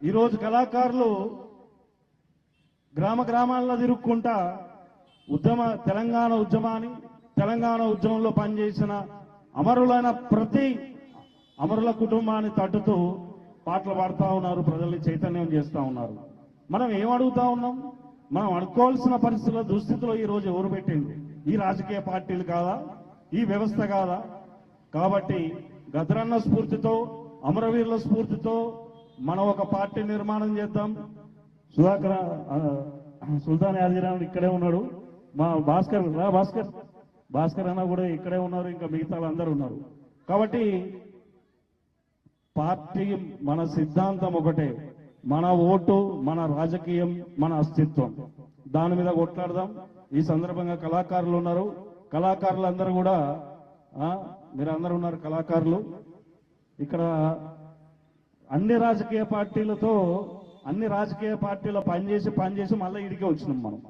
ఈరోజు కళాకారులు గ్రామ గ్రామాల్లో తిరుక్కుంటా తెలంగాణ ఉద్యమంలో పనిచేసిన అమరులైన ప్రతి అమరుల కుటుంబాన్ని తట్టుతూ పాటలు పాడుతూ ఉన్నారు, ప్రజల్ని చైతన్యం చేస్తూ ఉన్నారు. మనం ఏమడుగుతా ఉన్నాం? మనం అనుకోవాల్సిన పరిస్థితుల దుస్థితిలో ఈరోజు ఎవరు పెట్టింది? ఈ రాజకీయ పార్టీలు కాదా? ఈ వ్యవస్థ కాదా? కాబట్టి గద్రన్న స్ఫూర్తితో, అమరవీరుల స్ఫూర్తితో మనం ఒక పార్టీ నిర్మాణం చేద్దాం. సుల్తాన్ యాదగిరి ఇక్కడే ఉన్నాడు, మా భాస్కర్ అన్న కూడా ఇక్కడే ఉన్నారు, ఇంకా మిగతా అందరూ ఉన్నారు. కాబట్టి పార్టీ మన సిద్ధాంతం ఒకటే, మన ఓటు, మన రాజకీయం, మన అస్తిత్వం. దాని మీద కొట్లాడదాం. ఈ సందర్భంగా కళాకారులు ఉన్నారు, కళాకారులందరూ కూడా మీరు అందరూ ఉన్నారు కళాకారులు. ఇక్కడ అన్ని రాజకీయ పార్టీల పనిచేసి మళ్ళీ ఇడికే వచ్చినాం మనం.